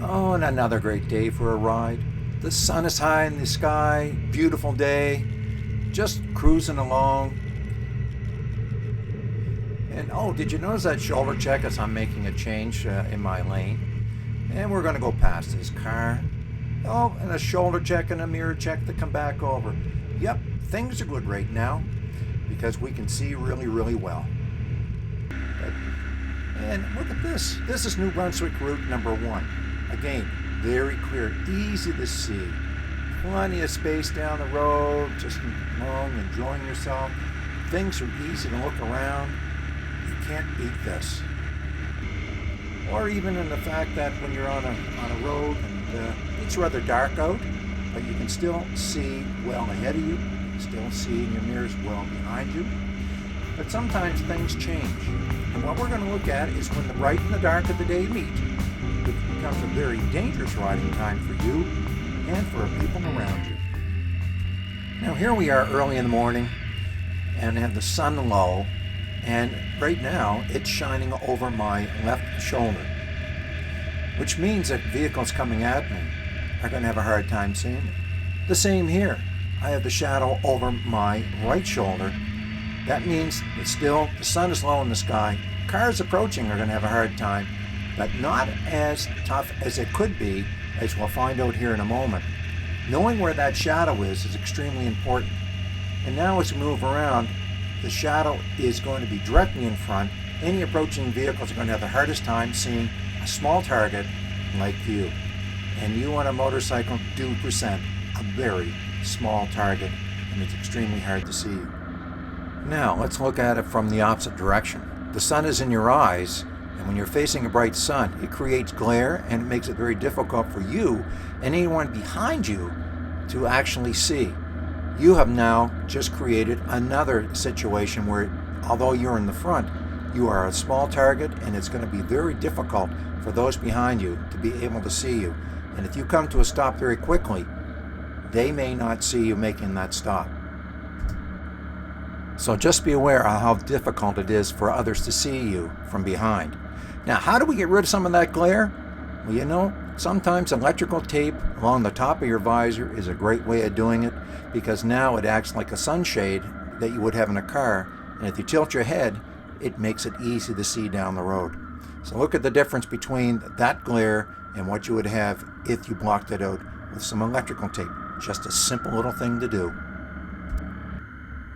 Oh, and another great day for a ride. The sun is high in the sky, beautiful day, just cruising along. And oh, did you notice that shoulder check as I'm making a change in my lane? And we're going to go past this car. Oh, and a shoulder check and a mirror check to come back over. Yep, things are good right now because we can see really, really well. And look at this. This is New Brunswick Route number 1. Again, very clear, easy to see. Plenty of space down the road, just along, enjoying yourself. Things are easy to look around. You can't beat this. Or even in the fact that when you're on a road and it's rather dark out, but you can still see well ahead of you. You can still see in your mirrors well behind you. But sometimes things change. And what we're going to look at is when the bright and the dark of the day meet. It becomes a very dangerous riding time for you and for people around you. Now here we are early in the morning and have the sun low, and right now it's shining over my left shoulder, which means that vehicles coming at me are going to have a hard time seeing me. The same here. I have the shadow over my right shoulder. That means that still the sun is low in the sky. Cars approaching are going to have a hard time, but not as tough as it could be, as we'll find out here in a moment. Knowing where that shadow is extremely important. And now as we move around, the shadow is going to be directly in front. Any approaching vehicles are going to have the hardest time seeing a small target like you. And you on a motorcycle do present a very small target, and it's extremely hard to see you. Now, let's look at it from the opposite direction. The sun is in your eyes, and when you're facing a bright sun, it creates glare and it makes it very difficult for you and anyone behind you to actually see. You have now just created another situation where, although you're in the front, you are a small target, and it's going to be very difficult for those behind you to be able to see you. And if you come to a stop very quickly, they may not see you making that stop. So just be aware of how difficult it is for others to see you from behind. Now, how do we get rid of some of that glare? Well, you know, sometimes electrical tape along the top of your visor is a great way of doing it, because now it acts like a sunshade that you would have in a car, and if you tilt your head, it makes it easy to see down the road. So look at the difference between that glare and what you would have if you blocked it out with some electrical tape. Just a simple little thing to do.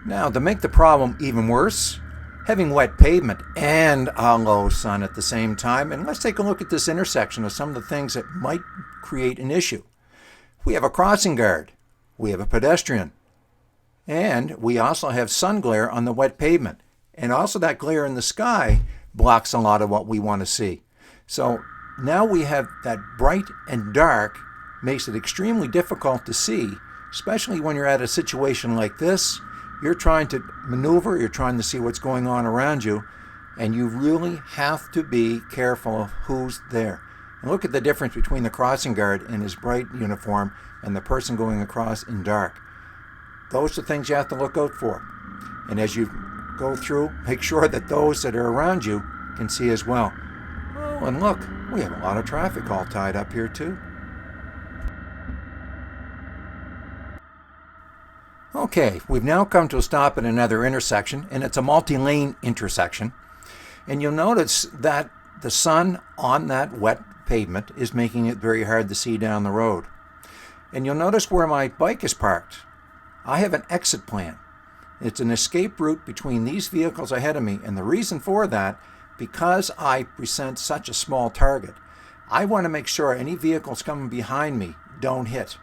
Now, to make the problem even worse, having wet pavement and a low sun at the same time, and let's take a look at this intersection of some of the things that might create an issue. We have a crossing guard, we have a pedestrian, and we also have sun glare on the wet pavement. And also that glare in the sky blocks a lot of what we want to see. So now we have that bright and dark makes it extremely difficult to see, especially when you're at a situation like this. You're trying to maneuver, you're trying to see what's going on around you, and you really have to be careful of who's there. And look at the difference between the crossing guard in his bright uniform and the person going across in dark. Those are things you have to look out for. And as you go through, make sure that those that are around you can see as well. Oh, and look, we have a lot of traffic all tied up here too. Okay, we've now come to a stop at another intersection, and it's a multi-lane intersection. And you'll notice that the sun on that wet pavement is making it very hard to see down the road. And you'll notice where my bike is parked. I have an exit plan. It's an escape route between these vehicles ahead of me, and the reason for that, because I present such a small target, I want to make sure any vehicles coming behind me don't hit.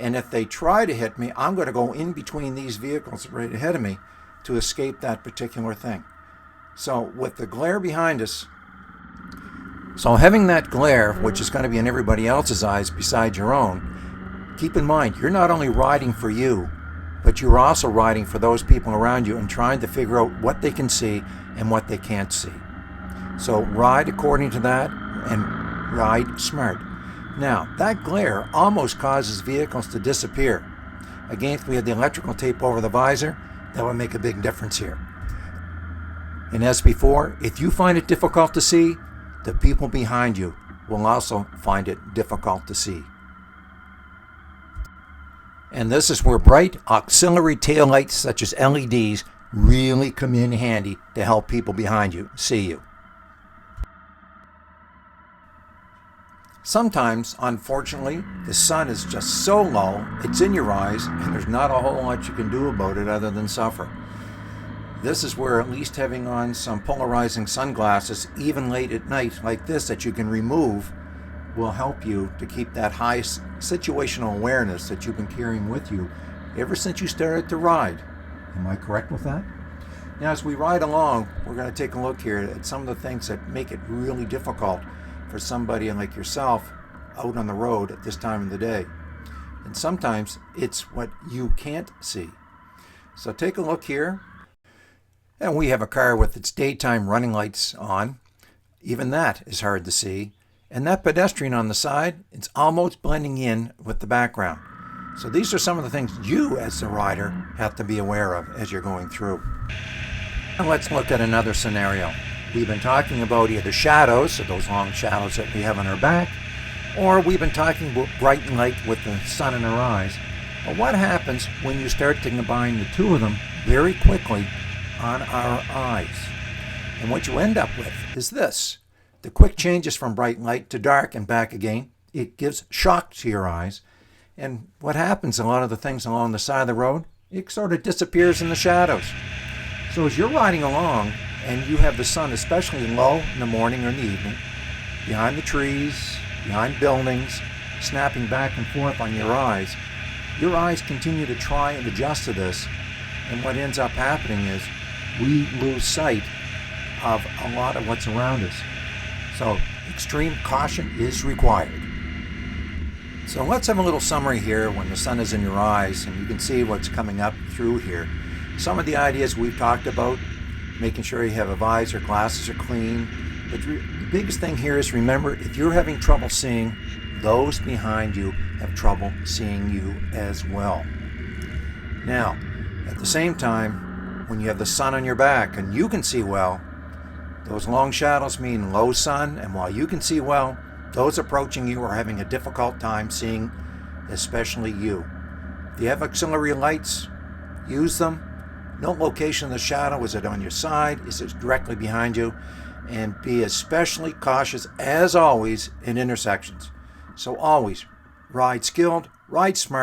And if they try to hit me, I'm going to go in between these vehicles right ahead of me to escape that particular thing. So with the glare behind us, so having that glare, which is going to be in everybody else's eyes besides your own, keep in mind, you're not only riding for you, but you're also riding for those people around you and trying to figure out what they can see and what they can't see. So ride according to that and ride smart. Now, that glare almost causes vehicles to disappear. Again, if we had the electrical tape over the visor, that would make a big difference here. And as before, if you find it difficult to see, the people behind you will also find it difficult to see. And this is where bright auxiliary taillights such as LEDs really come in handy to help people behind you see you. Sometimes, unfortunately, the sun is just so low, it's in your eyes, and there's not a whole lot you can do about it other than suffer. This is where at least having on some polarizing sunglasses, even late at night like this that you can remove, will help you to keep that high situational awareness that you've been carrying with you ever since you started to ride. Am I correct with that? Now, as we ride along, we're going to take a look here at some of the things that make it really difficult for somebody like yourself out on the road at this time of the day. And sometimes it's what you can't see. So take a look here. And we have a car with its daytime running lights on. Even that is hard to see. And that pedestrian on the side, it's almost blending in with the background. So these are some of the things you as the rider have to be aware of as you're going through. Now let's look at another scenario. We've been talking about either shadows, so those long shadows that we have on our back, or we've been talking about bright light with the sun in our eyes. But what happens when you start to combine the two of them very quickly on our eyes? And what you end up with is this. The quick changes from bright light to dark and back again. It gives shock to your eyes. And what happens, a lot of the things along the side of the road, it sort of disappears in the shadows. So as you're riding along and you have the sun especially low in the morning or in the evening, behind the trees, behind buildings, snapping back and forth on your eyes continue to try and adjust to this. And what ends up happening is we lose sight of a lot of what's around us. So extreme caution is required. So let's have a little summary here when the sun is in your eyes and you can see what's coming up through here. Some of the ideas we've talked about, making sure you have a visor, glasses are clean. But the biggest thing here is remember, if you're having trouble seeing, those behind you have trouble seeing you as well. Now, at the same time, when you have the sun on your back and you can see well, those long shadows mean low sun, and while you can see well, those approaching you are having a difficult time seeing, especially you. If you have auxiliary lights, use them. Note location of the shadow. Is it on your side? Is it directly behind you? And be especially cautious, as always, in intersections. So always ride skilled, ride smart.